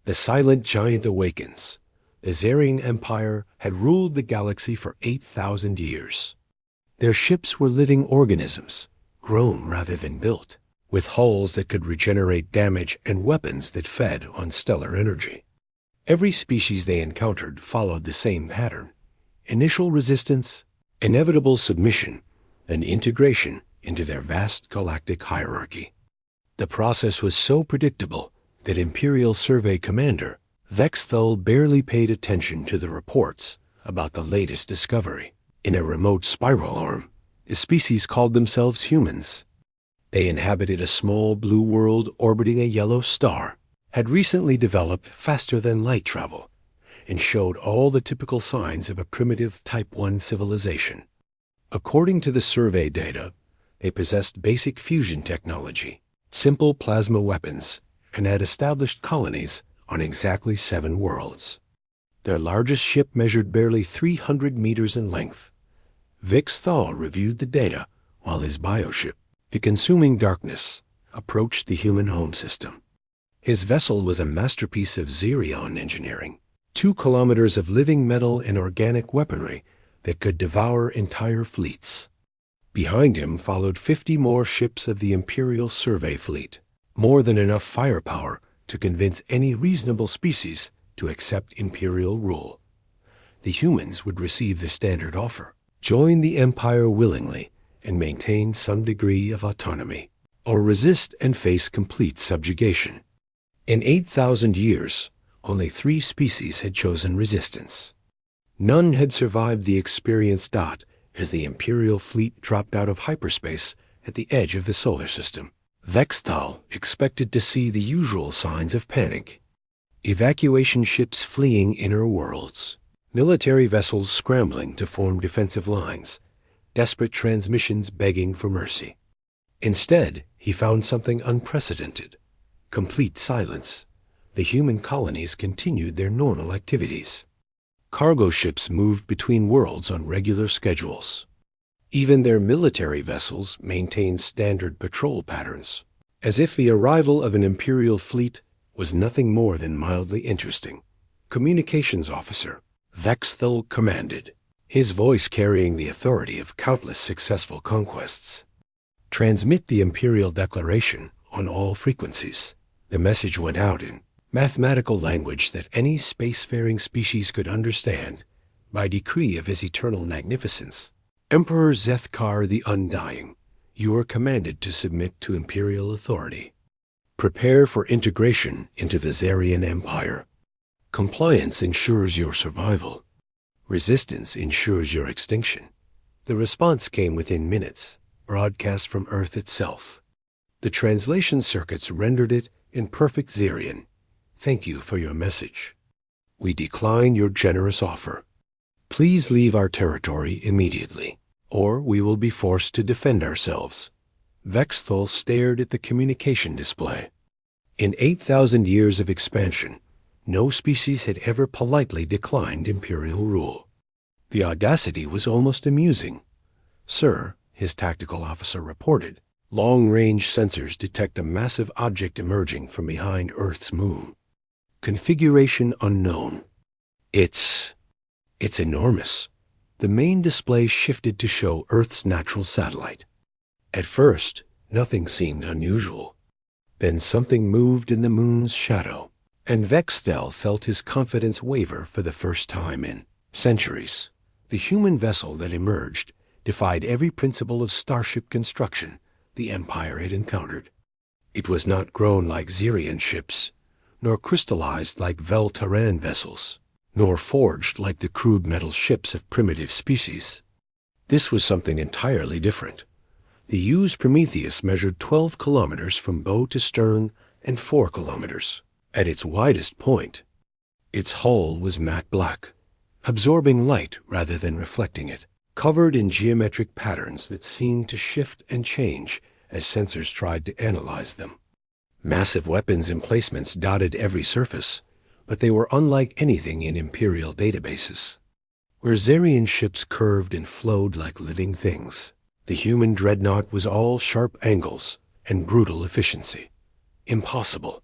The silent giant awakens. The Zarian Empire had ruled the galaxy for 8,000 years. Their ships were living organisms, grown rather than built, with hulls that could regenerate damage and weapons that fed on stellar energy. Every species they encountered followed the same pattern: initial resistance, inevitable submission, and integration into their vast galactic hierarchy. The process was so predictable that Imperial Survey Commander Vexthul barely paid attention to the reports about the latest discovery. In a remote spiral arm, the species called themselves humans. They inhabited a small blue world orbiting a yellow star, had recently developed faster than light travel, and showed all the typical signs of a primitive Type 1 civilization. According to the survey data, they possessed basic fusion technology, simple plasma weapons, and had established colonies on exactly 7 worlds. Their largest ship measured barely 300 meters in length. Vexthul reviewed the data while his bioship, the Consuming Darkness, approached the human home system. His vessel was a masterpiece of Zerion engineering, 2 kilometers of living metal and organic weaponry that could devour entire fleets. Behind him followed 50 more ships of the Imperial Survey Fleet, more than enough firepower to convince any reasonable species to accept Imperial rule. The humans would receive the standard offer: join the Empire willingly and maintain some degree of autonomy, or resist and face complete subjugation. In 8,000 years, only 3 species had chosen resistance. None had survived the experience dot as the Imperial fleet dropped out of hyperspace at the edge of the solar system. Vexthul expected to see the usual signs of panic: evacuation ships fleeing inner worlds, military vessels scrambling to form defensive lines, desperate transmissions begging for mercy. Instead, he found something unprecedented: complete silence. The human colonies continued their normal activities. Cargo ships moved between worlds on regular schedules. Even their military vessels maintained standard patrol patterns, as if the arrival of an Imperial fleet was nothing more than mildly interesting. Communications Officer Vexthul commanded, his voice carrying the authority of countless successful conquests. Transmit the Imperial Declaration on all frequencies. The message went out in mathematical language that any spacefaring species could understand. By decree of his eternal magnificence, Emperor Zethkar the Undying, you are commanded to submit to Imperial authority. Prepare for integration into the Zarian Empire. Compliance ensures your survival. Resistance ensures your extinction. The response came within minutes, broadcast from Earth itself. The translation circuits rendered it in perfect Zarian. Thank you for your message. We decline your generous offer. Please leave our territory immediately, or we will be forced to defend ourselves. Vexthul stared at the communication display. In 8,000 years of expansion, no species had ever politely declined Imperial rule. The audacity was almost amusing. Sir, his tactical officer reported, long-range sensors detect a massive object emerging from behind Earth's moon. Configuration unknown. It's enormous. The main display shifted to show Earth's natural satellite. At first, nothing seemed unusual. Then something moved in the moon's shadow, and Vexthul felt his confidence waver for the first time in centuries. The human vessel that emerged defied every principle of starship construction the Empire had encountered. It was not grown like Zerian ships, nor crystallized like Vel-Terran vessels, nor forged like the crude metal ships of primitive species. This was something entirely different. The used Prometheus measured 12 kilometers from bow to stern and 4 kilometers at its widest point. Its hull was matte black, absorbing light rather than reflecting it, covered in geometric patterns that seemed to shift and change as sensors tried to analyze them. Massive weapons emplacements dotted every surface, but they were unlike anything in Imperial databases. Where Zarian ships curved and flowed like living things, the human Dreadnought was all sharp angles and brutal efficiency. Impossible,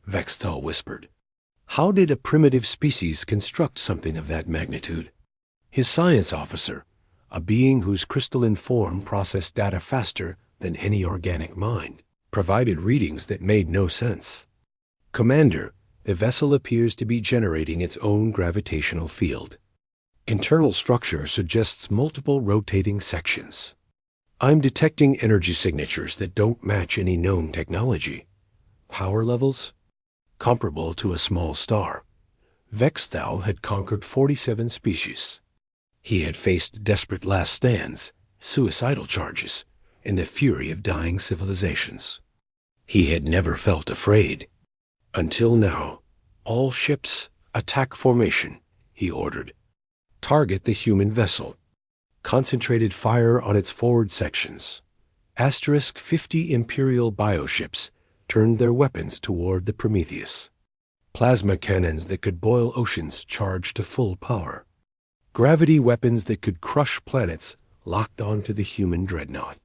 Vexthul whispered. How did a primitive species construct something of that magnitude? His science officer, a being whose crystalline form processed data faster than any organic mind, provided readings that made no sense. Commander, the vessel appears to be generating its own gravitational field. Internal structure suggests multiple rotating sections. I'm detecting energy signatures that don't match any known technology. Power levels? Comparable to a small star. Vexthal had conquered 47 species. He had faced desperate last stands, suicidal charges, and the fury of dying civilizations. He had never felt afraid. Until now. All ships, attack formation, he ordered. Target the human vessel. Concentrated fire on its forward sections. Asterisk 50 Imperial bioships turned their weapons toward the Prometheus. Plasma cannons that could boil oceans charged to full power. Gravity weapons that could crush planets locked onto the human Dreadnought.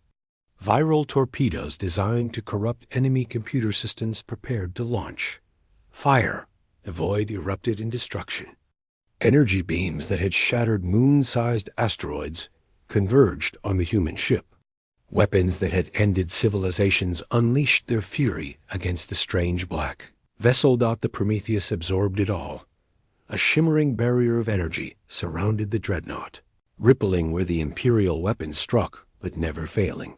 Viral torpedoes designed to corrupt enemy computer systems prepared to launch. Fire. The void erupted in destruction. Energy beams that had shattered moon-sized asteroids converged on the human ship. Weapons that had ended civilizations unleashed their fury against the strange black vessel. The Prometheus absorbed it all. A shimmering barrier of energy surrounded the Dreadnought, rippling where the Imperial weapons struck, but never failing.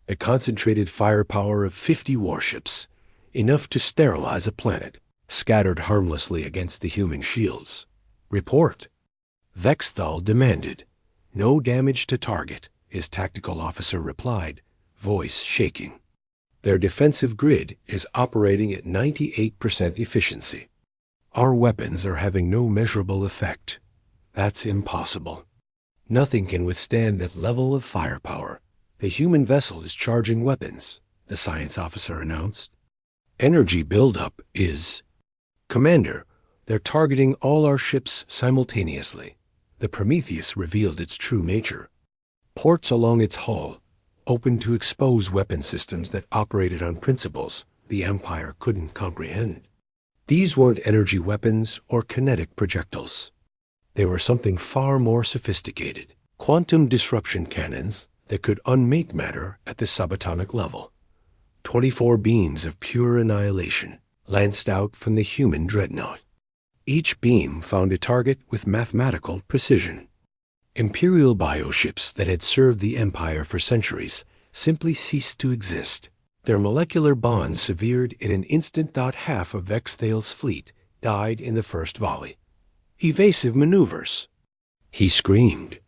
A concentrated firepower of 50 warships, enough to sterilize a planet, scattered harmlessly against the human shields. Report. Vexthal demanded. No damage to target, his tactical officer replied, voice shaking. Their defensive grid is operating at 98% efficiency. Our weapons are having no measurable effect. That's impossible. Nothing can withstand that level of firepower. The human vessel is charging weapons, the science officer announced. Energy buildup is... Commander, they're targeting all our ships simultaneously. The Prometheus revealed its true nature. Ports along its hull, open to expose weapon systems that operated on principles the Empire couldn't comprehend. These weren't energy weapons or kinetic projectiles. They were something far more sophisticated. Quantum disruption cannons that could unmake matter at the subatomic level. 24 beams of pure annihilation lanced out from the human Dreadnought. Each beam found a target with mathematical precision. Imperial bioships that had served the Empire for centuries simply ceased to exist. Their molecular bonds severed in an instant. Half of Vexthal's fleet died in the first volley. Evasive maneuvers. He screamed.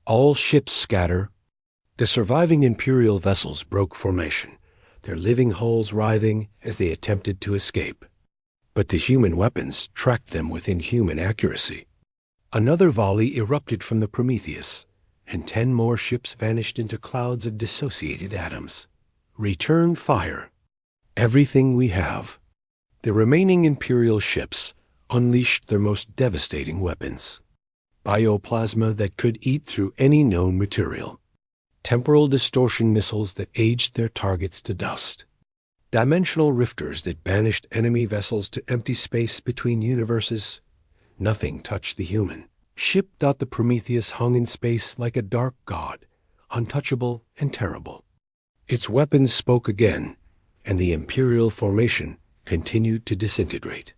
All ships scatter. The surviving Imperial vessels broke formation, their living hulls writhing as they attempted to escape. But the human weapons tracked them with inhuman accuracy. Another volley erupted from the Prometheus, and 10 more ships vanished into clouds of dissociated atoms. Return fire. Everything we have. The remaining Imperial ships unleashed their most devastating weapons. Bioplasma that could eat through any known material. Temporal distortion missiles that aged their targets to dust. Dimensional rifters that banished enemy vessels to empty space between universes. Nothing touched the human ship. The Prometheus hung in space like a dark god, untouchable and terrible. Its weapons spoke again, and the Imperial formation continued to disintegrate.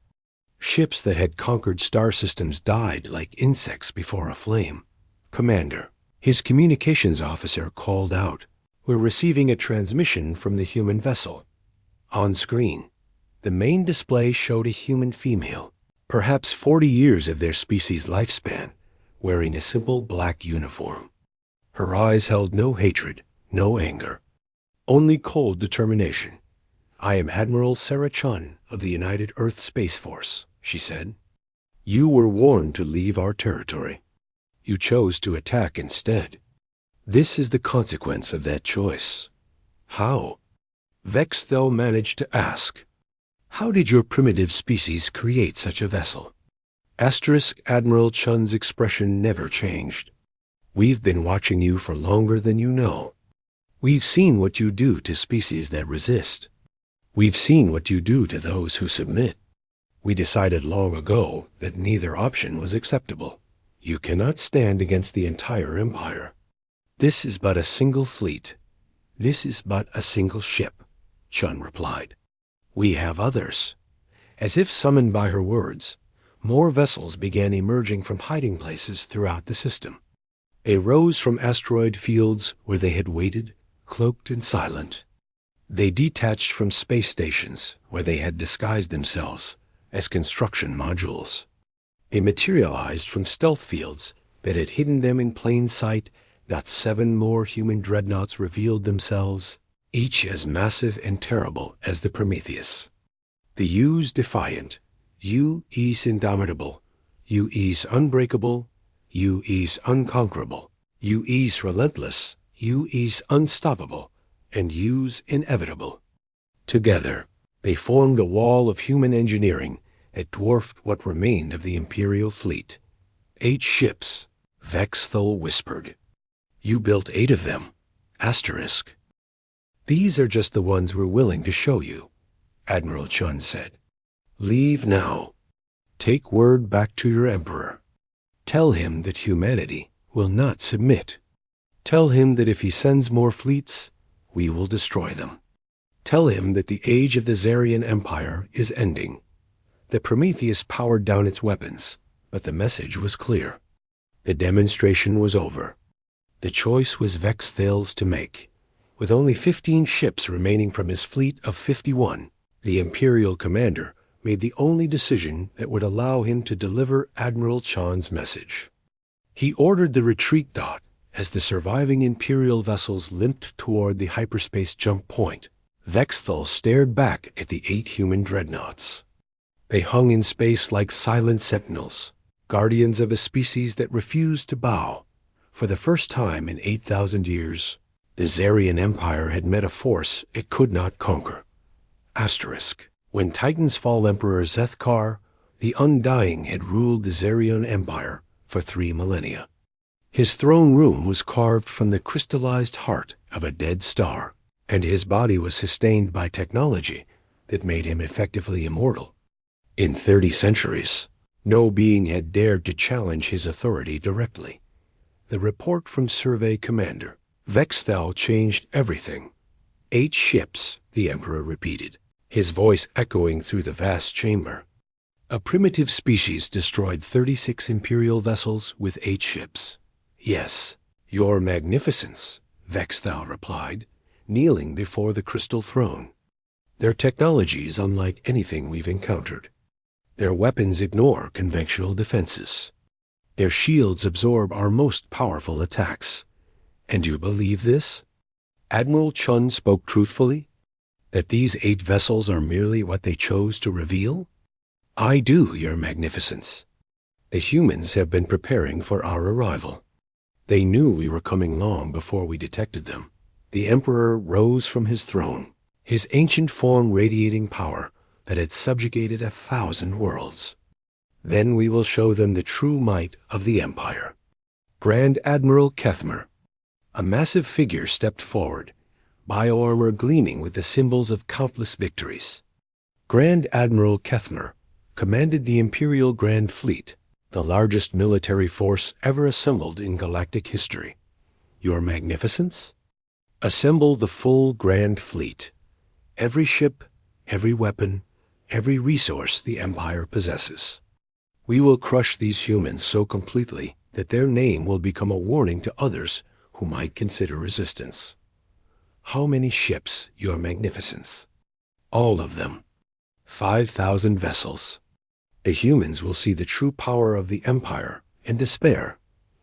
Ships that had conquered star systems died like insects before a flame. Commander, his communications officer called out, "We're receiving a transmission from the human vessel." On screen, the main display showed a human female, perhaps 40 years of their species' lifespan, wearing a simple black uniform. Her eyes held no hatred, no anger, only cold determination. "I am Admiral Sarah Chun of the United Earth Space Force," she said. "You were warned to leave our territory. You chose to attack instead. This is the consequence of that choice." "How?" Vexthal managed to ask. "How did your primitive species create such a vessel?" Admiral Chun's expression never changed. "We've been watching you for longer than you know. We've seen what you do to species that resist. We've seen what you do to those who submit. We decided long ago that neither option was acceptable. You cannot stand against the entire empire. This is but a single fleet. This is but a single ship, Chun replied. We have others. As if summoned by her words, more vessels began emerging from hiding places throughout the system. They rose from asteroid fields where they had waited, cloaked and silent. They detached from space stations where they had disguised themselves as construction modules. They materialized from stealth fields that had hidden them in plain sight. 7 more human dreadnoughts revealed themselves, each as massive and terrible as the Prometheus. The U's defiant, U-E's indomitable, U-E's unbreakable, U-E's unconquerable, U-E's relentless, U-E's unstoppable, and U's inevitable. Together, they formed a wall of human engineering that dwarfed what remained of the Imperial fleet. 8 ships, Vexthal whispered. You built 8 of them, asterisk. These are just the ones we're willing to show you, Admiral Chun said. Leave now. Take word back to your emperor. Tell him that humanity will not submit. Tell him that if he sends more fleets, we will destroy them. Tell him that the age of the Zarian Empire is ending. The Prometheus powered down its weapons, but the message was clear. The demonstration was over. The choice was Vexthal's to make. With only 15 ships remaining from his fleet of 51, the Imperial commander made the only decision that would allow him to deliver Admiral Chun's message. He ordered the retreat dot as the surviving Imperial vessels limped toward the hyperspace jump point. Vexthal stared back at the 8 human dreadnoughts. They hung in space like silent sentinels, guardians of a species that refused to bow. For the first time in 8,000 years, the Zarian Empire had met a force it could not conquer. Asterisk. When Titan's fall Emperor Zethkar, the Undying, had ruled the Zarian Empire for 3 millennia. His throne room was carved from the crystallized heart of a dead star, and his body was sustained by technology that made him effectively immortal. In 30 centuries, no being had dared to challenge his authority directly. The report from Survey Commander Vexthal changed everything. 8 ships, the Emperor repeated, his voice echoing through the vast chamber. A primitive species destroyed 36 Imperial vessels with 8 ships. Yes, your magnificence, Vexthal replied, kneeling before the crystal throne. Their technology is unlike anything we've encountered. Their weapons ignore conventional defenses. Their shields absorb our most powerful attacks. And you believe this? Admiral Chun spoke truthfully? That these 8 vessels are merely what they chose to reveal? I do, your magnificence. The humans have been preparing for our arrival. They knew we were coming long before we detected them. The Emperor rose from his throne, his ancient form radiating power that had subjugated 1,000 worlds. Then we will show them the true might of the Empire. Grand Admiral Kethmer. A massive figure stepped forward, bioarmor gleaming with the symbols of countless victories. Grand Admiral Kethmer commanded the Imperial Grand Fleet, the largest military force ever assembled in galactic history. Your Magnificence? Assemble the full Grand Fleet. Every ship, every weapon, every resource the Empire possesses. We will crush these humans so completely that their name will become a warning to others who might consider resistance. How many ships, Your Magnificence? All of them. 5,000 vessels. The humans will see the true power of the Empire and despair.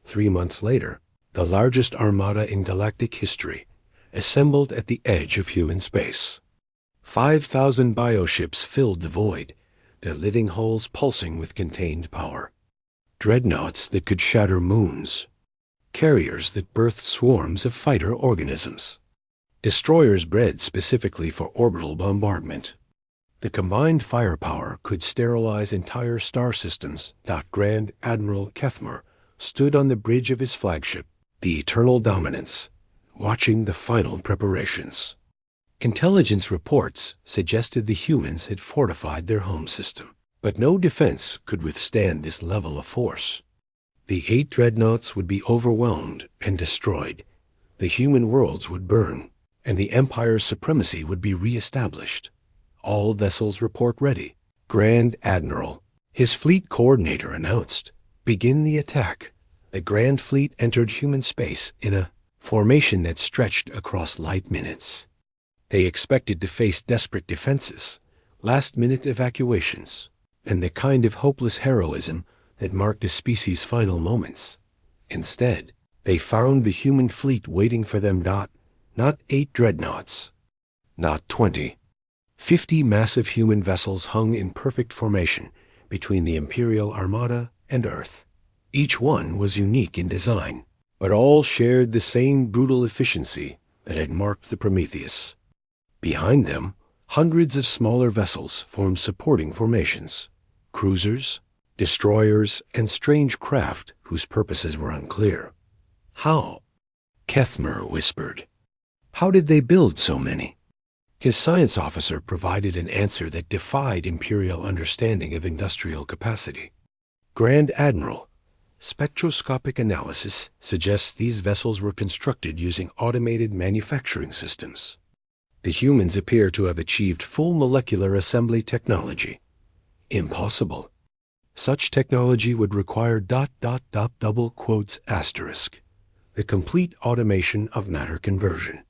3 months later, the largest armada in galactic history assembled at the edge of human space. 5,000 bioships filled the void, their living hulls pulsing with contained power. Dreadnoughts that could shatter moons. Carriers that birthed swarms of fighter organisms. Destroyers bred specifically for orbital bombardment. The combined firepower could sterilize entire star systems. Grand Admiral Kethmer stood on the bridge of his flagship, the Eternal Dominance, watching the final preparations. Intelligence reports suggested the humans had fortified their home system, But no defense could withstand this level of force. The 8 dreadnoughts would be overwhelmed and destroyed. The human worlds would burn, and the Empire's supremacy would be re-established. All vessels report ready. Grand Admiral, his fleet coordinator, announced, "Begin the attack." The Grand Fleet entered human space in a formation that stretched across light minutes. They expected to face desperate defenses, last-minute evacuations, and the kind of hopeless heroism that marked a species' final moments. Instead, they found the human fleet waiting for them. Not 8 dreadnoughts, not 20. 50 massive human vessels hung in perfect formation between the Imperial Armada and Earth. Each one was unique in design, but all shared the same brutal efficiency that had marked the Prometheus. Behind them, hundreds of smaller vessels formed supporting formations, cruisers, destroyers, and strange craft whose purposes were unclear. "How?" Kethmer whispered. "How did they build so many?" His science officer provided an answer that defied Imperial understanding of industrial capacity. "Grand Admiral, spectroscopic analysis suggests these vessels were constructed using automated manufacturing systems. The humans appear to have achieved full molecular assembly technology." "Impossible. Such technology would require ... double quotes asterisk, the complete automation of matter conversion."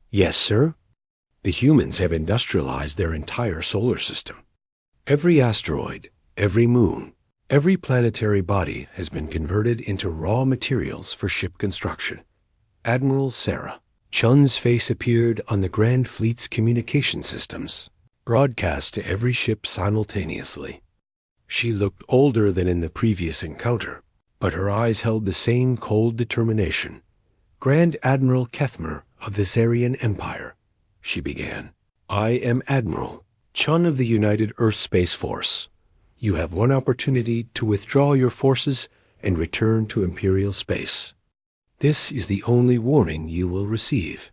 "Yes, sir. The humans have industrialized their entire solar system. Every asteroid, every moon, every planetary body has been converted into raw materials for ship construction." Admiral Sarah Chun's face appeared on the Grand Fleet's communication systems, broadcast to every ship simultaneously. She looked older than in the previous encounter, but her eyes held the same cold determination. "Grand Admiral Kethmer of the Zarian Empire," she began. "I am Admiral Chun of the United Earth Space Force. You have one opportunity to withdraw your forces and return to Imperial space. This is the only warning you will receive."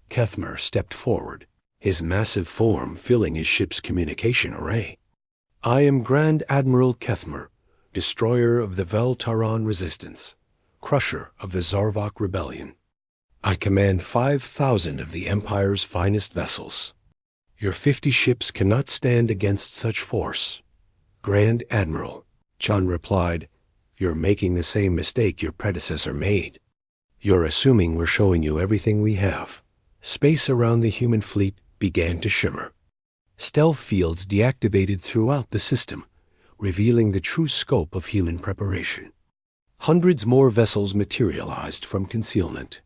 Kethmer stepped forward, his massive form filling his ship's communication array. "I am Grand Admiral Kethmer, destroyer of the Vel-Taran Resistance, crusher of the Zarvok Rebellion. I command 5,000 of the Empire's finest vessels. Your 50 ships cannot stand against such force." "Grand Admiral," Chun replied, "you're making the same mistake your predecessor made. You're assuming we're showing you everything we have." Space around the human fleet began to shimmer. Stealth fields deactivated throughout the system, revealing the true scope of human preparation. Hundreds more vessels materialized from concealment.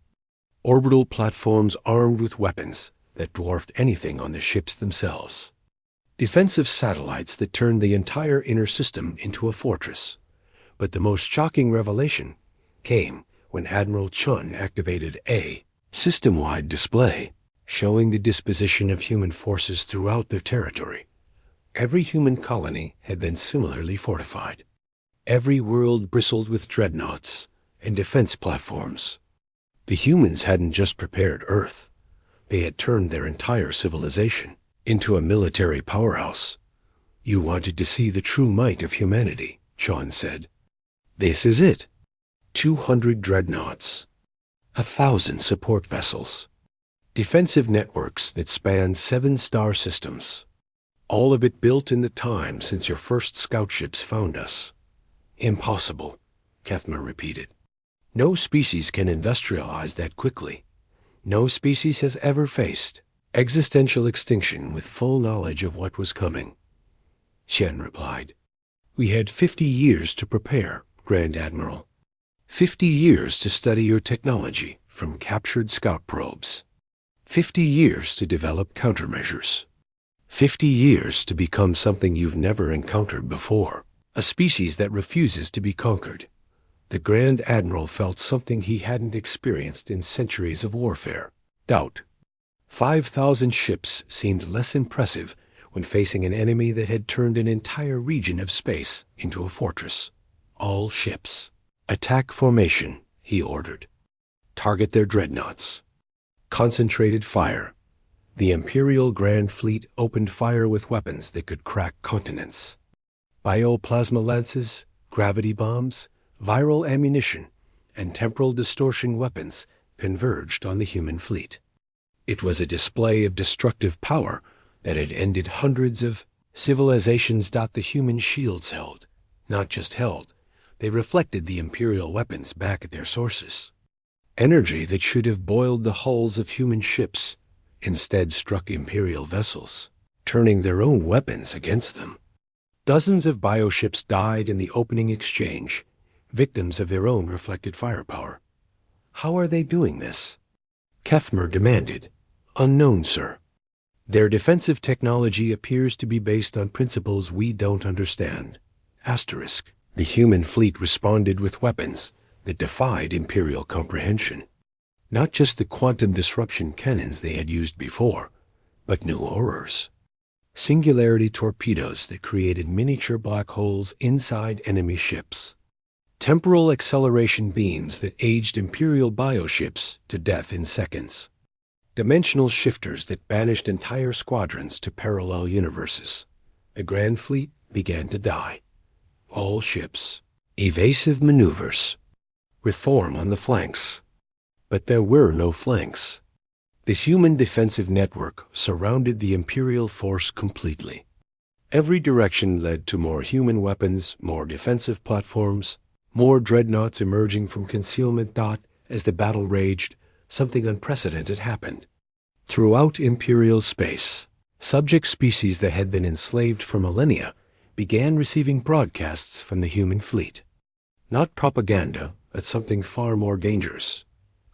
Orbital platforms armed with weapons that dwarfed anything on the ships themselves. Defensive satellites that turned the entire inner system into a fortress. But the most shocking revelation came when Admiral Chun activated a system-wide display, showing the disposition of human forces throughout their territory. Every human colony had been similarly fortified. Every world bristled with dreadnoughts and defense platforms. The humans hadn't just prepared Earth. They had turned their entire civilization into a military powerhouse. "You wanted to see the true might of humanity," Sean said. "This is it. 200 dreadnoughts, 1,000 support vessels, defensive networks that span 7 star systems. All of it built in the time since your first scout ships found us." "Impossible," Kethmer repeated. "No species can industrialize that quickly. No species has ever faced existential extinction with full knowledge of what was coming." Shen replied, "We had 50 years to prepare, Grand Admiral. 50 years to study your technology from captured scout probes. 50 years to develop countermeasures. 50 years to become something you've never encountered before, a species that refuses to be conquered." The Grand Admiral felt something he hadn't experienced in centuries of warfare: doubt. 5,000 ships seemed less impressive when facing an enemy that had turned an entire region of space into a fortress. "All ships, attack formation," he ordered. "Target their dreadnoughts." Concentrated fire. The Imperial Grand Fleet opened fire with weapons that could crack continents. Bioplasma lances, gravity bombs, viral ammunition, and temporal distortion weapons converged on the human fleet. It was a display of destructive power that had ended hundreds of civilizations. The human shields held, not just held, they reflected the Imperial weapons back at their sources. Energy that should have boiled the hulls of human ships instead struck Imperial vessels, turning their own weapons against them. Dozens of bioships died in the opening exchange, victims of their own reflected firepower. How are they doing this? Kethmer demanded. Unknown, sir. Their defensive technology appears to be based on principles we don't understand. Asterisk. The human fleet responded with weapons that defied Imperial comprehension. Not just the quantum disruption cannons they had used before, but new horrors. Singularity torpedoes that created miniature black holes inside enemy ships. Temporal acceleration beams that aged Imperial bioships to death in seconds. Dimensional shifters that banished entire squadrons to parallel universes. The Grand Fleet began to die. All ships. Evasive maneuvers. Reform on the flanks. But there were no flanks. The human defensive network surrounded the Imperial force completely. Every direction led to more human weapons, more defensive platforms, more dreadnoughts emerging from concealment. As the battle raged, something unprecedented happened. Throughout Imperial space, subject species that had been enslaved for millennia began receiving broadcasts from the human fleet. Not propaganda, but something far more dangerous.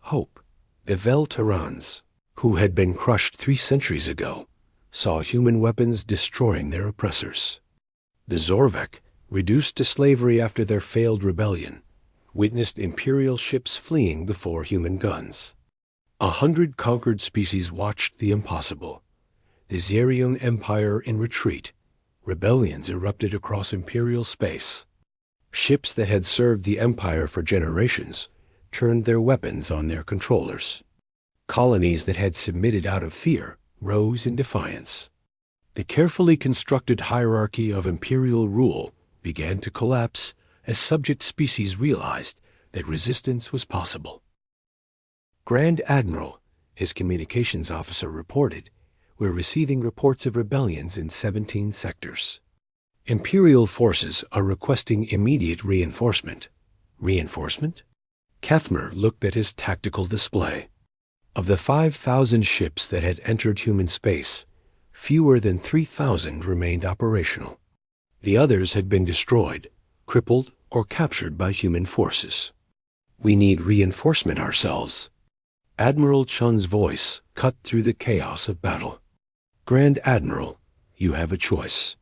Hope. The Vel-Terrans, who had been crushed 3 centuries ago, saw human weapons destroying their oppressors. The Zorvek, reduced to slavery after their failed rebellion, witnessed Imperial ships fleeing before human guns. 100 conquered species watched the impossible. The Zerion Empire in retreat. Rebellions erupted across Imperial space. Ships that had served the Empire for generations turned their weapons on their controllers. Colonies that had submitted out of fear rose in defiance. The carefully constructed hierarchy of Imperial rule began to collapse as subject species realized that resistance was possible. Grand Admiral, his communications officer, reported, "We're receiving reports of rebellions in 17 sectors. Imperial forces are requesting immediate reinforcement." Reinforcement? Kethmer looked at his tactical display. Of the 5,000 ships that had entered human space, fewer than 3,000 remained operational. The others had been destroyed, crippled, or captured by human forces. "We need reinforcement ourselves." Admiral Chun's voice cut through the chaos of battle. "Grand Admiral, you have a choice.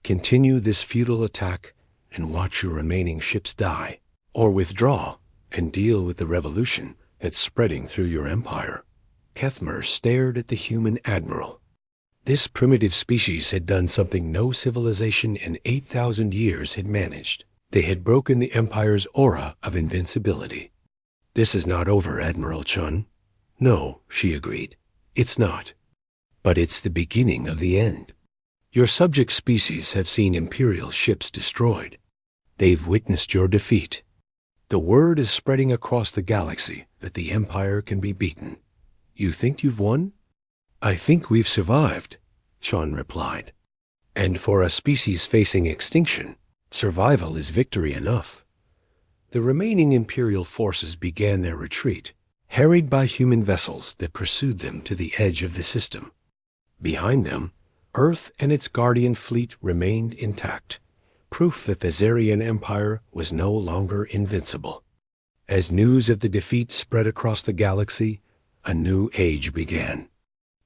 Continue this futile attack and watch your remaining ships die, or withdraw and deal with the revolution that's spreading through your empire." Kethmer stared at the human admiral. This primitive species had done something no civilization in 8,000 years had managed. They had broken the Empire's aura of invincibility. "This is not over, Admiral Chun." "No," she agreed. "It's not. But it's the beginning of the end. Your subject species have seen Imperial ships destroyed. They've witnessed your defeat. The word is spreading across the galaxy that the Empire can be beaten. You think you've won?" "I think we've survived," Chun replied. "And for a species facing extinction, survival is victory enough." The remaining Imperial forces began their retreat, harried by human vessels that pursued them to the edge of the system. Behind them, Earth and its guardian fleet remained intact, proof that the Zerion Empire was no longer invincible. As news of the defeat spread across the galaxy, a new age began.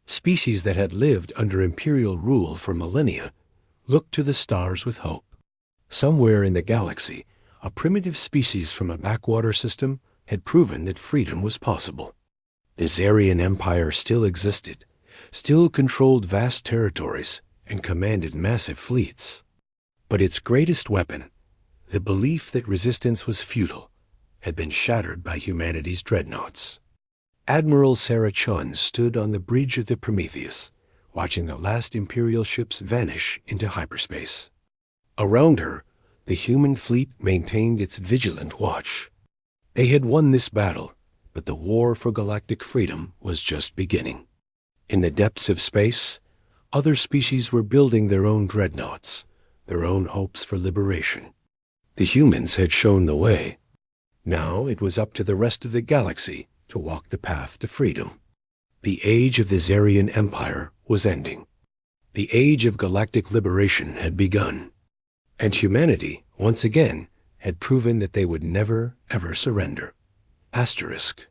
Species that had lived under Imperial rule for millennia looked to the stars with hope. Somewhere in the galaxy, a primitive species from a backwater system had proven that freedom was possible. The Zerion Empire still existed, still controlled vast territories, and commanded massive fleets. But its greatest weapon, the belief that resistance was futile, had been shattered by humanity's dreadnoughts. Admiral Sarah Chun stood on the bridge of the Prometheus, watching the last Imperial ships vanish into hyperspace. Around her, the human fleet maintained its vigilant watch. They had won this battle, but the war for galactic freedom was just beginning. In the depths of space, other species were building their own dreadnoughts, their own hopes for liberation. The humans had shown the way. Now it was up to the rest of the galaxy to walk the path to freedom. The age of the Zarian Empire was ending. The age of galactic liberation had begun. And humanity, once again, had proven that they would never, ever surrender. Asterisk.